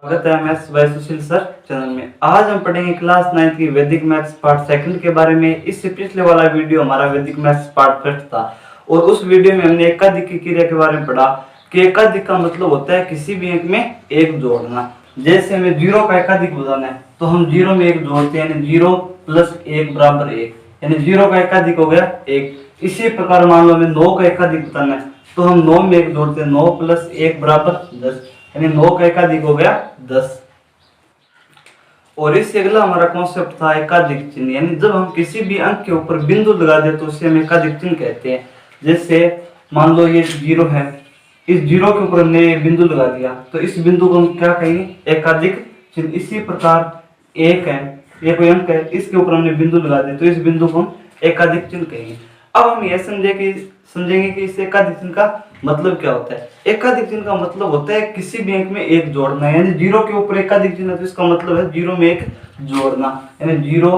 स्वागत है maths by Sushil sir channel में। आज हम पढ़ेंगे क्लास 9 की वैदिक मैथ्स पार्ट सेकंड के बारे में। इससे पिछले वाला वीडियो हमारा वैदिक मैथ्स पार्ट फर्स्ट था और उस वीडियो में हमने एकाधिक की क्रिया के बारे में पढ़ा कि एकाधिक का मतलब होता है किसी भी अंक में एक जोड़ना। जैसे हमें जीरो का एकाधिक बताना है तो हम जीरो में एक जोड़ते हैं, यानी जीरो प्लस एक बराबर एक, यानी जीरो का एकाधिक हो गया एक। इसी प्रकार मान लो हमें 9 का एकाधिक बताना है तो हम 9 में एक जोड़ते हैं, 9 प्लस एक बराबर 10, यानी 9 का एकाधिक हो गया 10। और इससे अगला हमारा कॉन्सेप्ट था एकाधिक चिन्ह, यानी जब हम किसी भी अंक के ऊपर बिंदु लगा दे तो उसे हम एकाधिक चिन्ह कहते हैं। जैसे मान लो ये जीरो है, इस जीरो के ऊपर हमने बिंदु लगा दिया तो इस बिंदु को हम क्या कहेंगे, एकाधिक चिन्ह। इसी प्रकार एक है, ये कोई अंक है, इसके ऊपर हमने बिंदु लगा दिया तो इस बिंदु को हम एकाधिक चिन्ह कहेंगे। अब हम यह समझेंगे कि इस एकाधिक चिन्ह का मतलब क्या होता है। एकाधिक चिन्ह का मतलब होता है किसी भी अंक में एक जोड़ना, यानी जीरो के ऊपर एकाधिक चिन्ह है तो इसका मतलब है जीरो में एक जोड़ना, यानी जीरो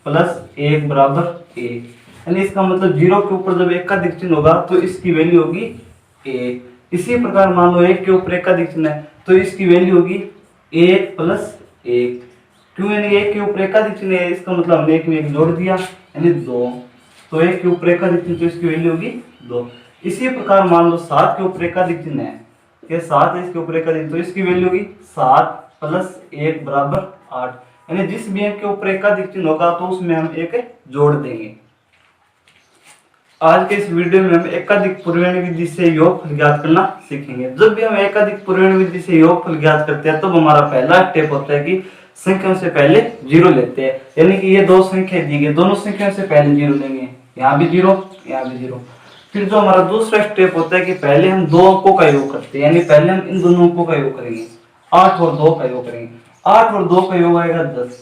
प्लस एक बराबर एक, यानी इसका मतलब जीरो के ऊपर जब एकाधिक चिन्ह होगा तो इसकी वैल्यू होगी एक। इसी प्रकार मान लो एक के ऊपर एकाधिक चिन्ह है तो इसकी वैल्यू होगी एक प्लस एक। क्यों, यानी एक के ऊपर एकाधिक चिन्ह है, इसका मतलब हमने एक में एक जोड़ दिया यानी दो, तो एक के ऊपर एकाधिक चिन्ह तो इसकी वैल्यू होगी दो। इसी प्रकार मान लो सात के ऊपर एकाधिक चिन्ह है, ये सात है, इसके ऊपर एकाधिक तो इसकी वैल्यू होगी सात प्लस एक बराबर आठ, यानी जिस भी अंक के ऊपर एकाधिक चिन्ह होगा तो उसमें हम एक जोड़ देंगे। आज के इस वीडियो में हम एकाधिक पूर्वनी विधि से योगफल ज्ञात करना सीखेंगे। जब भी हम एकाधिक पूर्वनी विधि से योगफल ज्ञात करते हैं तो हमारा पहला स्टेप होता है कि संख्याओं से पहले जीरो लेते हैं, यानी कि ये दो संख्या दी गई, दोनों संख्याओं से पहले जीरो लेंगे, यहाँ भी जीरो यहाँ भी जीरो। फिर जो हमारा दूसरा स्टेप होता है कि पहले हम दो अंकों का योग करते हैं, यानी पहले हम इन दोनों अंकों का योग करेंगे, 8 और 2 का योग करेंगे। 8 और 2 का योग आएगा 10,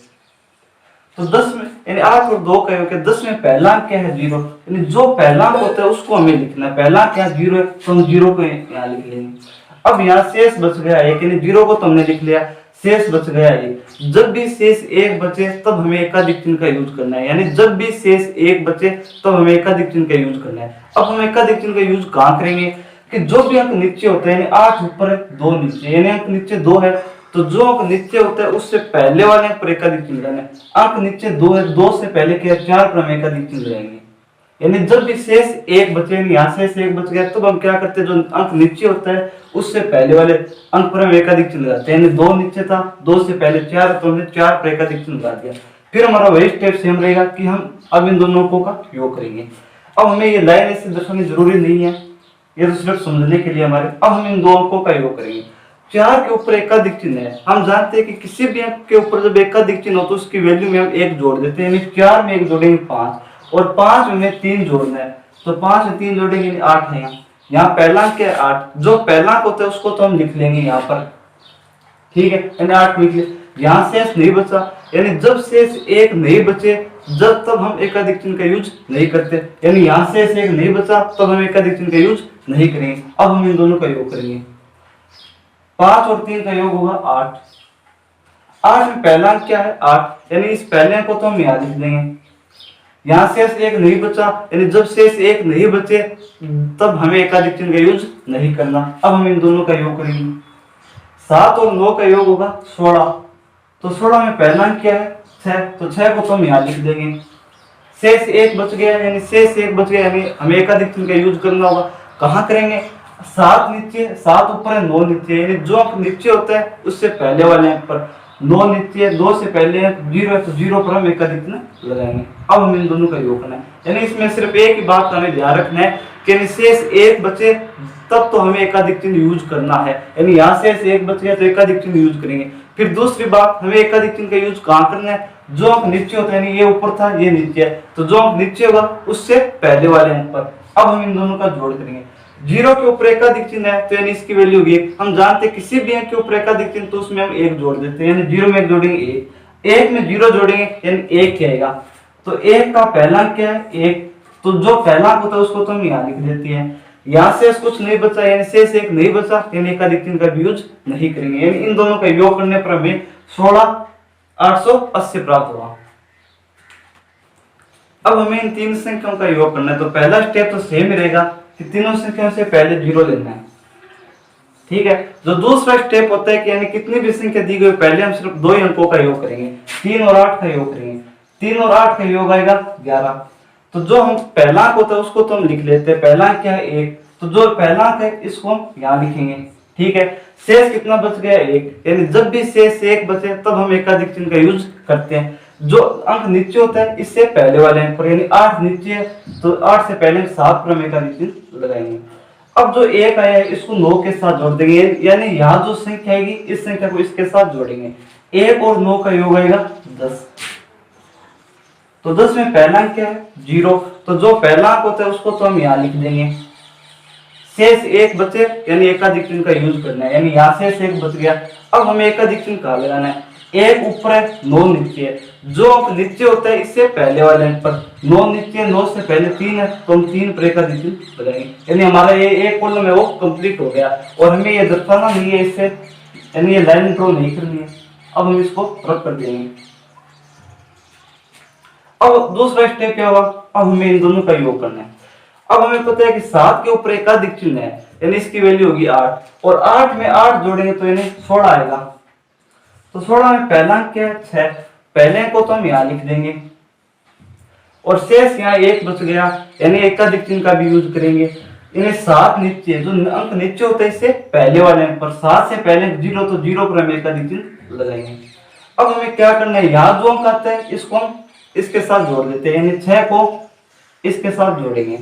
तो 10 में यानी 8 और 2 का योग है 10 में पहला अंक क्या है जीरो, यानी जो पहला अंक होता है उसको हमें लिखना है। पहला क्या जीरो है तो हम जीरो को यहाँ लिख लेंगे। अब यहाँ शेष बच गया एक, यानी जीरो को तो हमने लिख लिया, शेष बच गया एक। जब भी शेष एक बचे तब हमें एकाधिक चिन्ह का यूज करना है, यानी जब भी शेष एक बचे तब हमें एकाधिक चिन्ह का यूज करना है। अब हम एकाधिक चिन्ह का यूज कहाँ करेंगे कि जो भी अंक नीचे होता है, यानी 8 ऊपर है 2 नीचे, यानी अंक नीचे 2 है तो जो अंक नीचे होता है उससे पहले वाले अंक पर एकाधिक चिन्ह लगाना है। अंक नीचे 2 है, 2 से पहले क्या 4 पर हम एकाधिक चिन्ह लगाएंगे। यानी जब भी शेष एक बचे, यहाँ शेष एक बच गया तो हम क्या करते हैं, जो अंक नीचे होता है उससे पहले वाले अंक पर हम एकाधिक चिन्ह लगाते हैं। यानी 2 नीचे था, 2 से पहले 4 तो हमने 4 पर एकाधिक चिन्ह लगा दिया। फिर हमारा वही स्टेप सेम रहेगा कि हम अब इन दोनों का योग करेंगे। अब हमें ये लाइन ऐसे दर्शानी जरूरी नहीं है, ये तो सिर्फ समझने के लिए हमारे। अब हम इन दो अंकों का योग करेंगे। 4 के ऊपर एकाधिक चिन्ह है, हम जानते हैं कि किसी भी अंक के ऊपर जब एकाधिक चिन्ह हो तो उसकी वैल्यू में हम एक जोड़ देते हैं, यानी 4 में एक जोड़ेंगे 5 और 5 में 3 जोड़ना है तो 5 में 3 जोड़ेंगे 8 है। यहाँ पहला अंक है 8, जो पहला अंक होता है उसको तो हम लिख लेंगे यहाँ पर, ठीक है, यानी 8 लिख लिया। यहाँ शेष नहीं बचा, यानी जब शेष एक नहीं बचे जब तब हम एकाधिक चिन्ह का यूज नहीं करते, यानी यहाँ शेष एक नहीं बचा तब हम एकाधिक चिन्ह का यूज नहीं करेंगे। अब हम इन दोनों का योग करेंगे, 5 और 3 का योग होगा 8। 8 में पहला अंक क्या है 8, यानी इस पहले अंक को तो हम यहाँ लिख देंगे। यहाँ शेष एक नहीं बचा, यानी जब शेष एक नहीं बचे तब हमें एकाधिक चिन्ह का यूज नहीं करना। अब हम इन दोनों का योग करेंगे, 7 और 9 का योग होगा 16, तो 16 में पहला अंक क्या है 6, तो 6 को तो हम यहाँ लिख देंगे। शेष एक बच गया, यानी शेष एक बच गया, यानी हमें एकाधिक चिन्ह का यूज करना होगा। कहाँ करेंगे, 7 नीचे 7 ऊपर है 9 नीचे, यानी जो अंक नीचे होता है उससे पहले वाले अंक पर 9 नीचे, 2 से पहले अंक 0 है तो 0 पर हम एकाधिक चिन्ह लगाएंगे। अब हम इन दोनों का योग करना है, यानी इसमें सिर्फ एक ही बात हमें ध्यान रखना है कि शेष एक बचे तब तो हमें एकाधिक चिन्ह यूज करना है, यानी यहाँ शेष एक बच गया तो एकाधिक चिन्ह यूज करेंगे। फिर दूसरी बात, हमें एकाधिक चिन्ह का यूज कहाँ करना है, जो अंक नीचे होता है, यानी ये ऊपर था ये नीचे है तो जो अंक नीचे होगा उससे पहले वाले अंक पर। अब हम इन दोनों का जोड़ करेंगे। 0 के ऊपर एकाधिक चिन्ह है तो यानी इसकी वैल्यू होगी 1। हम जानते हैं किसी भी अंक के ऊपर एकाधिक चिन्ह तो उसमें हम 1 जोड़ देते हैं, यानी 0 में 1 जोड़ेंगे 1 में 0 जोड़ेंगे यानी 1 आएगा। तो 1 का पहला अंक क्या है 1, तो जो पहला अंक होता है उसको तो हम यहाँ लिख देते हैं। यहाँ से कुछ नहीं बचा, यानी शेष एक नहीं बचा, यानी एकाधिक चिन्ह का यूज नहीं करेंगे। यानी इन दोनों का योग करने पर हमें 16,880 प्राप्त हुआ। अब हमें इन तीन संख्याओं का योग करना है, तो पहला स्टेप तो सेम ही रहेगा कि तीनों संख्याओं से पहले 0 लेना है, ठीक है। जो दूसरा स्टेप होता है कि यानी कितनी भी संख्या दी गई पहले हम सिर्फ 2 ही अंकों का योग करेंगे, 3 और 8 का योग करेंगे। 3 और 8 का योग आएगा 11। तो जो हम पहला अंक होता है उसको तो हम लिख लेते हैं, पहला अंक क्या है 1, तो जो पहला अंक है इसको हम यहाँ लिखेंगे। ठीक है, शेष कितना बच गया 1, यानी जब भी शेष 1 बचे तब हम एकाधिक चिन्ह का यूज करते हैं। जो अंक नीचे होता है इससे पहले वाले अंक पर, यानी 8 नीचे है तो 8 से पहले 7 पर हम एकाधिक चिन्ह लगाएंगे। अब जो 1 आया है इसको 9 के साथ जोड़ देंगे, यानी यहाँ जो संख्या आएगी इस संख्या को इसके साथ जोड़ेंगे। 1 और 9 का योग आएगा 10। तो 10 में पहला अंक क्या है 0, तो जो पहला अंक होता है उसको तो हम यहाँ लिख देंगे। शेष 1 बचे, यानी एकाधिक चिन्ह का यूज करना है, यानी यहाँ शेष 1 बच गया। अब हमें एकाधिक चिन्ह कहाँ लगाना है, 1 ऊपर है 9 नीचे है। जो अंक नीचे होता है इससे पहले वाले अंक पर, 9 नीचे 9 से पहले 3 है तो हम 3 पर एकाधिक चिन्ह लगाएंगे, यानी हमारा ये एक कॉलम है वो कंप्लीट हो गया। और हमें ये दर्शाना नहीं है इससे, यानी ये लाइन ड्रॉ नहीं करनी है। अब हम इसको रख कर देंगे। अब दूसरा स्टेप क्या हुआ, अब हमें इन दोनों का योग करना है। अब हमें पता है कि 7 के ऊपर एकाधिक चिन्ह है, यानी इसकी वैल्यू होगी 8, और 8 में 8 जोड़ेंगे तो यानी 16 आएगा। तो 16 में पहला अंक क्या है 6, पहले अंक को तो हम यहाँ लिख देंगे और शेष यहाँ 1 बच गया, यानी एकाधिक चिन्ह का भी यूज करेंगे। यानी 7 नीचे, जो अंक नीचे होता है इससे पहले वाले अंक पर, 7 से पहले 0 तो 0 पर हम एकाधिक चिन्ह लगाएंगे। अब हमें क्या करना है, यहाँ जो अंक आता है इसको हम इसके साथ जोड़ देते हैं, यानी 6 को इसके साथ जोड़ेंगे।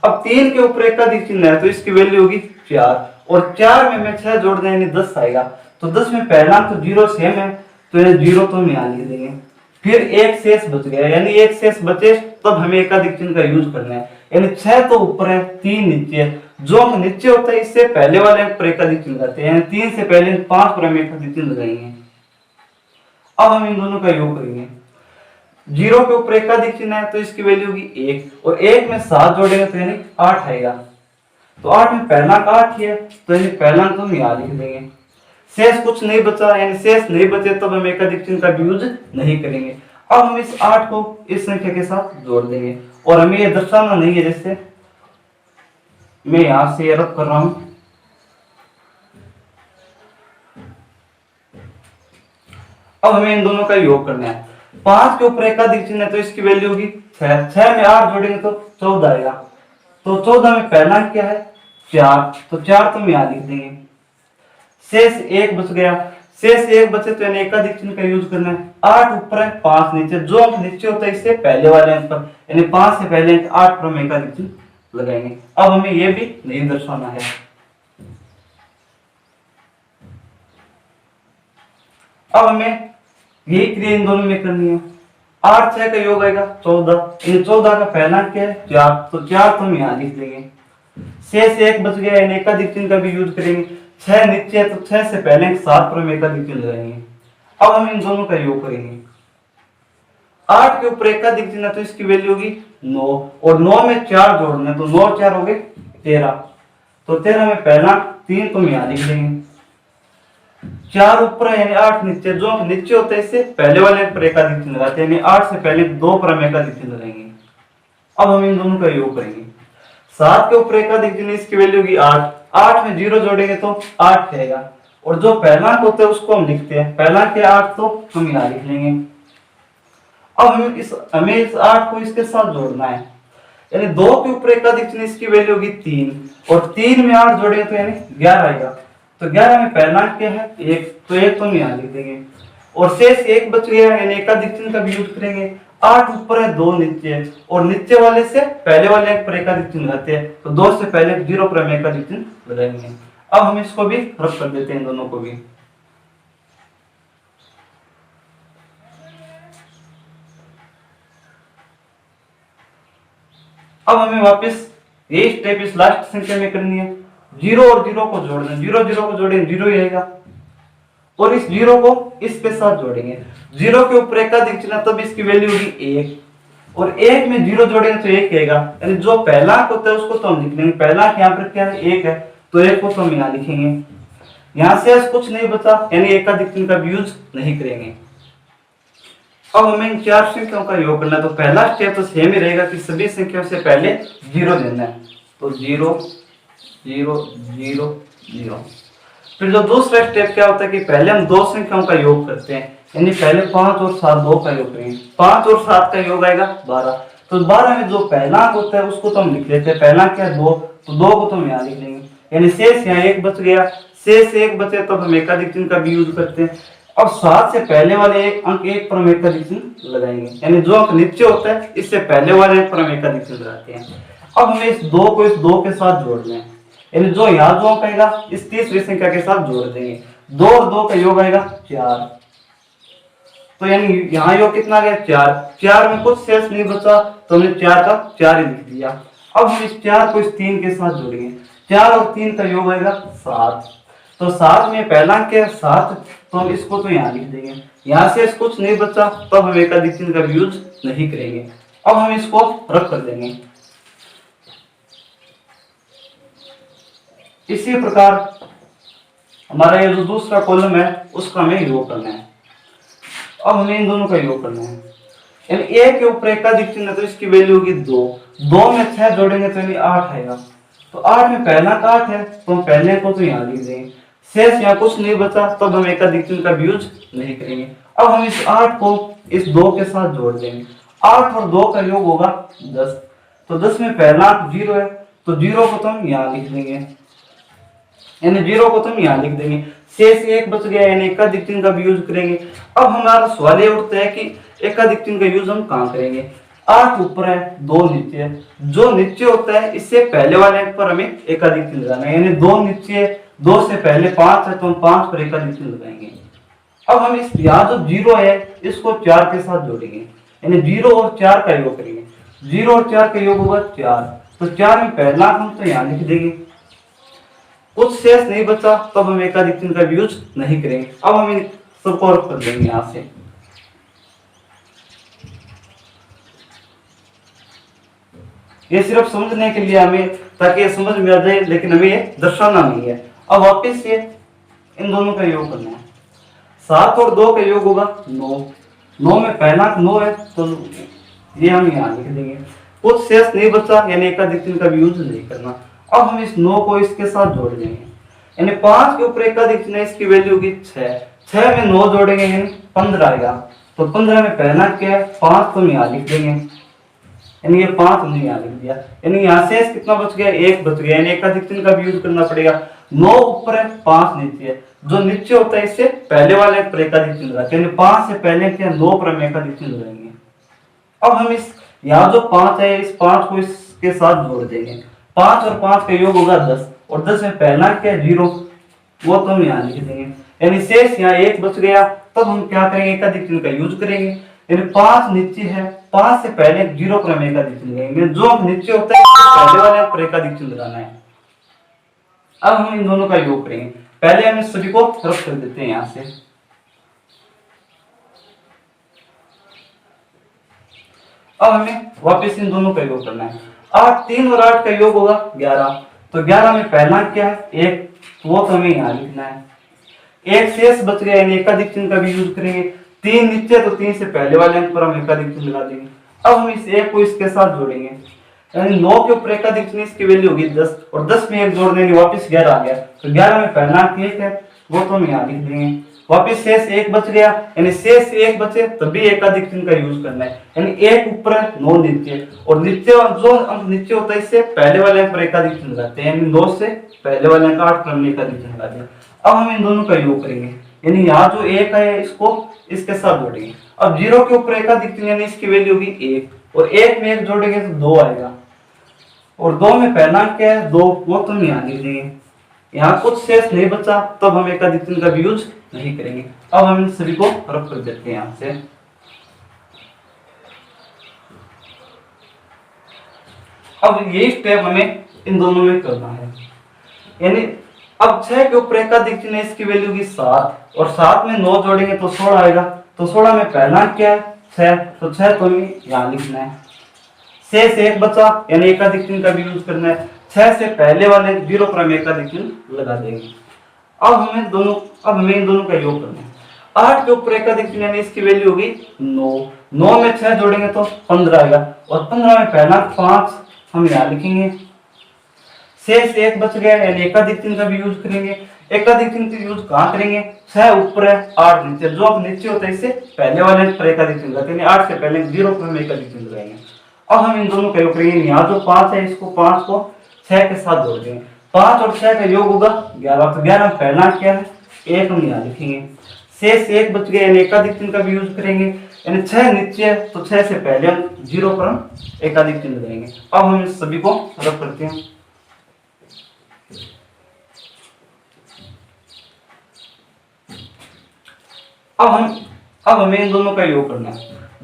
अब 3 के ऊपर एकाधिक चिन्ह है तो इसकी वैल्यू होगी 4, और 4 में मैं 6 जोड़ दें यानी 10 आएगा। तो 10 में पहला तो 0 सेम है तो ये 0 तो हम यहाँ लिख देंगे। फिर एक शेष बच गया, यानी एक शेष बचे तब हमें एकाधिक चिन्ह का यूज करना है, यानी 6 तो ऊपर है 3 नीचे है। जो अंक नीचे होता है इससे पहले वाले अंक पर एकाधिक चिन्ह लगाते हैं, यानी 3 से पहले 5 पर हम एकाधिक चिन्ह लगाएंगे। अब हम इन दोनों का योग करेंगे। 0 के ऊपर एकाधिक चिन्ह है तो इसकी वैल्यू होगी 1, और 1 में 7 जोड़ेंगे तो यानी 8 आएगा। तो 8 में पहला अंक 8 है तो यानी पहला अंक हम यहाँ लिख देंगे। शेष कुछ नहीं बचा, यानी शेष नहीं बचे तब हम एकाधिक चिन्ह का भी यूज नहीं करेंगे। अब हम इस 8 को इस संख्या के साथ जोड़ देंगे, और हमें यह दर्शाना नहीं है, जैसे मैं यहां से रब कर रहा हूं। अब हमें इन दोनों का योग करना है। 5 के ऊपर एकाधिक चिन्ह है तो इसकी वैल्यू होगी 6, 6 में 8 जोड़ेंगे तो 14 आएगा। तो 14 में पहला अंक क्या है 4, तो 4 तो हम यहाँ लिख देंगे। शेष 1 बच गया, शेष 1 बचे तो यानी एकाधिक चिन्ह का यूज करना है। 8 ऊपर है 5 नीचे, जो अंक नीचे होता है इससे पहले वाले अंक पर, यानी 5 से पहले अंक 8 पर हम एकाधिक चिन्ह लगाएंगे। अब हमें यह भी नहीं दर्शाना है। अब हमें यही क्रिया इन दोनों में करनी है। 8 6 का योग आएगा 14, इन 14 का पहला अंक क्या है 4, तो 4 तो हम यहाँ लिख देंगे। शेष 1 बच गया, यानी एकाधिक चिन्ह का भी यूज करेंगे। 6 नीचे है तो 6 से पहले 7 पर हम एकाधिक चिन्ह लगाएंगे। अब हम इन दोनों का योग करेंगे। 8 के ऊपर एकाधिक चिन्ह तो इसकी वैल्यू होगी 9, और 9 में 4 जोड़ना तो 9 4 हो गए 13, तो 13 में पहला 3 तो हम यहाँ लिख देंगे। 4 ऊपर है यानी 8 नीचे, जो नीचे होता है इससे पहले वाले पर एकाधिक चिन्ह लगाते हैं, यानी 8 से पहले 2 पर हम एकाधिक चिन्ह लगाएंगे। अब हम इन दोनों का योग करेंगे। 7 के ऊपर एकाधिक चिन्ह इसकी वैल्यू होगी 8, 8 में 0 जोड़ेंगे तो 8 रहेगा, और जो पहला अंक होता है उसको हम लिखते हैं, पहला अंक है 8 तो हम यहाँ लिख लेंगे। अब हमें इस 8 को इसके साथ जोड़ना है, यानी 2 के ऊपर एकाधिक चिन्ह इसकी वैल्यू होगी 3, और 3 में 8 जोड़ेंगे तो यानी 11 आएगा। तो 11 में पहला अंक क्या है 1, तो 1 तो हम यहाँ लिख देंगे, और शेष 1 बच गया, यानी एकाधिक चिन्ह का भी यूज करेंगे। 8 ऊपर है 2 नीचे है, और नीचे वाले से पहले वाले अंक पर एकाधिक चिन्ह लगाते हैं, तो 2 से पहले 0 पर हम एकाधिक चिन्ह लगाएंगे। अब हम इसको भी रब कर देते हैं, इन दोनों को भी। अब हमें वापस ये स्टेप इस लास्ट संख्या में करनी है। 0 और 0 को जोड़ दें, 0 0 को जोड़ेंगे 0 ही आएगा, और इस 0 को इसके साथ जोड़ेंगे। 0 के ऊपर एकाधिक चिन्ह तब इसकी वैल्यू होगी 1, और 1 में 0 जोड़ेंगे तो 1 आएगा, यानी जो पहला अंक होता है उसको तो हम लिख लेंगे। पहला अंक यहाँ पर क्या है 1 है, तो 1 को तो हम यहाँ लिखेंगे। यहाँ से कुछ नहीं बचा, यानी एकाधिक चिन्ह का भी यूज नहीं करेंगे। अब हमें इन 4 संख्याओं का योग करना है, तो पहला स्टेप तो सेम ही रहेगा कि सभी संख्याओं से पहले 0 लेना है। तो 0 0 0 0, फिर जो दूसरा स्टेप क्या होता है कि पहले हम दो संख्याओं का योग करते हैं, यानी पहले 5 और 7 दो का योग करेंगे। 5 और 7 का योग आएगा 12। तो 12 में जो पहला अंक होता है उसको तो हम लिख लेते हैं, पहला क्या है 2, तो 2 को तो हम यहाँ लिख लेंगे, यानी शेष यहाँ 1 बच गया। शेष 1 बचे तब हम एकाधिक चिन्ह का भी यूज करते हैं। अब 7 से पहले वाले एक अंक 1 पर हम एकाधिक चिन्ह लगाएंगे, यानी जो अंक नीचे होता है इससे पहले वाले अंक पर हम एकाधिक चिन्ह लगाते हैं। अब हमें इस 2 को इस 2 के साथ जोड़ना है, यानी जो यहाँ जो अंक आएगा इस तीसरी संख्या के साथ जोड़ देंगे। 2 और 2 का योग आएगा 4, तो यानी यहाँ योग कितना आ गया 4। 4 में कुछ शेष नहीं बचा तो हमने 4 का 4 ही लिख दिया। अब हम इस 4 को इस 3 के साथ जोड़ेंगे, 4 और 3 का योग आएगा 7। तो 7 में पहला अंक है 7, तो हम इसको तो यहाँ लिख देंगे। यहाँ से कुछ नहीं बचा तो हम एकाधिक चिन्ह का यूज नहीं करेंगे। अब हम इसको रख कर देंगे। इसी प्रकार हमारा ये जो दूसरा कॉलम है उसका हमें योग करना है। अब हमें इन दोनों का योग करना है, यानी एक के ऊपर एकाधिक चिन्ह तो इसकी वैल्यू होगी 2। 2 में 6 जोड़ेंगे तो यानी 8 आएगा। तो 8 में पहला का 8 है तो हम पहले को तो यहाँ लिख देंगे। शेष यहाँ कुछ नहीं बचा तो हम एकाधिक चिन्ह का यूज नहीं करेंगे। अब हम इस 8 को इस 2 के साथ जोड़ देंगे। 8 और 2 का योग होगा 10। तो 10 में पहला 0 है तो 0 को तो हम यहाँ लिख देंगे, यानी 0 को तो हम यहाँ लिख देंगे। शेष 1 बच गया, यानी एकाधिक चिन्ह का भी यूज करेंगे। अब हमारा सवाल ये उठता है कि एकाधिक चिन्ह का यूज हम कहाँ करेंगे। 8 ऊपर है 2 नीचे है, जो नीचे होता है इससे पहले वाले अंक पर हमें एकाधिक चिन्ह लगाना है, यानी 2 नीचे है, 2 से पहले 5 है तो हम 5 पर एकाधिक चिन्ह लगाएंगे। अब हम इस यहाँ जो 0 है इसको 4 के साथ जोड़ेंगे, यानी 0 और 4 का योग करेंगे। 0 और 4 का योग होगा 4, तो 4 में पहला हम तो यहाँ लिख देंगे। कुछ शेष नहीं बचा तब हम एकाधिक चिन्ह का यूज नहीं करेंगे। अब हम सबको रख कर देंगे यहाँ से। ये सिर्फ समझने के लिए हमें, ताकि ये समझ में आ जाए, लेकिन हमें ये दर्शाना नहीं है। अब वापिस ये इन दोनों का योग करना है। 7 और 2 का योग होगा 9। 9 में पहला 9 है तो ये हम यहाँ लिख देंगे। कुछ शेष नहीं बचा, यानी एकाधिक चिन्ह का भी यूज नहीं करना। अब हम इस 9 को इसके साथ जोड़ देंगे, यानी 5 के ऊपर एकाधिक चिन्ह, इसकी वैल्यू होगी 6। 6 में 9 जोड़ेंगे यानी 15 आएगा। तो 15 में पहला क्या है 5, तो हम यहाँ लिख देंगे, यानी ये 5 हमने यहाँ लिख दिया। यानी यहाँ से कितना बच गया 1 बच गया, यानी एकाधिक चिन्ह का भी यूज करना पड़ेगा। 9 ऊपर है 5 नीचे है, जो नीचे होता है इससे पहले वाले पर एकाधिक चिन्ह लगाते हैं, यानी 5 से पहले क्या 9 पर हम एकाधिक चिन्ह लगाएंगे। अब हम इस यहाँ जो 5 है इस 5 को इसके साथ जोड़ देंगे। 5 और 5 का योग होगा 10, और 10 में पहला क्या है 0, वो तो हम यहाँ लिख देंगे, यानी शेष यहाँ 1 बच गया। तब हम क्या करेंगे एकाधिक चिन्ह का यूज करेंगे, यानी 5 नीचे है, 5 से पहले 0 पर हम एकाधिक चिन्ह लगाएंगे। जो अंक नीचे होता है पहले वाले पर एकाधिक चिन्ह लगाना है। अब हम इन दोनों का योग करेंगे। पहले हम इस सभी को रख कर देते हैं यहाँ से। अब हमें वापस इन दोनों का योग करना है। 8 3 और 8 का योग होगा 11। तो 11 में पहला क्या है 1, वो तो हमें यहाँ लिखना है। 1 शेष बच गया, यानी एकाधिक चिन्ह का भी यूज करेंगे। 3 नीचे तो 3 से पहले वाले अंक पर हम एकाधिक चिन्ह लगा देंगे। अब हम इस 1 को इसके साथ जोड़ेंगे, यानी 9 के ऊपर एकाधिक चिन्ह, इसकी वैल्यू होगी 10, और 10 में 1 जोड़ देंगे वापस 11 आ गया। तो 11 में पहला अंक 1 है, वो तो हम यहाँ लिख देंगे। वापिस शेष 1 बच गया, यानी शेष 1 बचे तभी एकाधिक चिन्ह का यूज करना है, यानी 1 ऊपर है 9 नीचे, और नीचे जो अंक नीचे होता है इससे पहले वाले अंक पर एकाधिक चिन्ह लगाते हैं, यानी 9 से पहले वाले अंक 8 पर हमने एकाधिक चिन्ह लगा दिया। अब हम इन दोनों का योग करेंगे, यानी यहाँ जो 1 है इसको इसके साथ जोड़ेंगे। अब 0 के ऊपर एकाधिक चिन्ह, यानी इसकी वैल्यू होगी 1, और 1 में 1 जोड़ेंगे तो 2 आएगा, और 2 में पहला क्या है 2, वो तो हम यहाँ लिख देंगे। यहाँ कुछ शेष नहीं बचा तब हम एकाधिक चिन्ह का भी यूज नहीं करेंगे। अब हम इन सभी को रख कर देते हैं यहाँ से। अब ये स्टेप हमें इन दोनों में करना है, यानी अब 6 के ऊपर एकाधिक चिन्ह, इसकी वैल्यू होगी 7, और 7 में 9 जोड़ेंगे तो 16 आएगा। तो 16 में पहला क्या है 6, तो 6 तो हमें यहाँ लिखना है। शेष 1 बचा, यानी एकाधिक चिन्ह का भी यूज करना है। 6 से पहले वाले 0 पर हम एकाधिक चिन्ह लगा देंगे। अब हमें इन दोनों का योग करना है। 8 के ऊपर एकाधिक चिन्ह, यानी इसकी वैल्यू होगी 9। 9 में 6 जोड़ेंगे तो 15 आएगा, और 15 में पहला 5 हम यहाँ लिखेंगे। शेष 1 बच गया, यानी एकाधिक चिन्ह का भी यूज करेंगे। एकाधिक चिन्ह का यूज कहाँ करेंगे? 6 ऊपर है 8 नीचे, जो अब नीचे होता है इससे पहले वाले पर एकाधिक चिन्ह लगाते हैं, 8 से पहले 0 पर हम एकाधिक चिन्ह लगाएंगे। अब हम इन दोनों का योग करेंगे, यहाँ जो 5 है इसको 5 को 6 के साथ जोड़ देंगे, 5 और 6 का योग होगा 11, तो 11 पहला क्या है 1 हम यहाँ लिखेंगे, शेष 1 बच गए, यानी एकाधिक चिन्ह का भी यूज करेंगे, यानी 6 नीचे है तो 6 से पहले हम 0 पर हम एकाधिक चिन्ह लगाएंगे। अब हम इस सभी को रब करते हैं। अब हमें इन दोनों का योग करना है,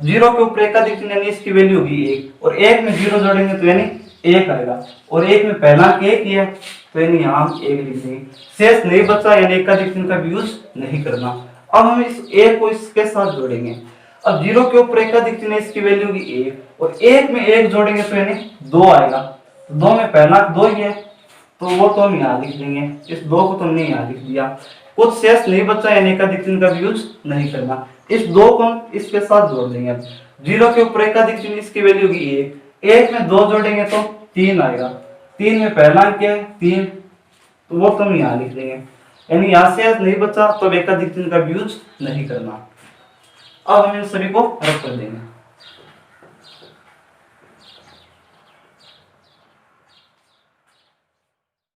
0 के ऊपर एकाधिक चिन्ह यानी इसकी वैल्यू होगी 1, और 1 में 0 जोड़ेंगे तो यानी 1 आएगा, और 1 में पहला 1 ही है तो यानी यहाँ हम 1 लिख देंगे, शेष नहीं बचा यानी एकाधिक चिन्ह का भी यूज नहीं करना। अब हम इस 1 को इसके साथ जोड़ेंगे, अब 0 के ऊपर एकाधिक चिन्ह इसकी वैल्यू होगी 1, और 1 में 1 जोड़ेंगे तो यानी 2 आएगा, तो 2 में पहला 2 ही है तो वो तो हम यहाँ लिख देंगे, इस 2 को तो हमने यहाँ लिख दिया, कुछ शेष नहीं बचा यानी एकाधिक चिन्ह का भी यूज नहीं करना। इस 2 को हम इसके साथ जोड़ देंगे, 0 के ऊपर एकाधिक चिन्ह इसकी वैल्यू होगी 1, 1 में 2 जोड़ेंगे तो 3 आएगा, 3 में पहला अंक क्या है 3, तो वो तो हम यहाँ लिख देंगे, यानी यहाँ शेष नहीं बचा तो एकाधिक चिन्ह का भी यूज नहीं करना। अब हम इन सभी को रद्द कर देंगे।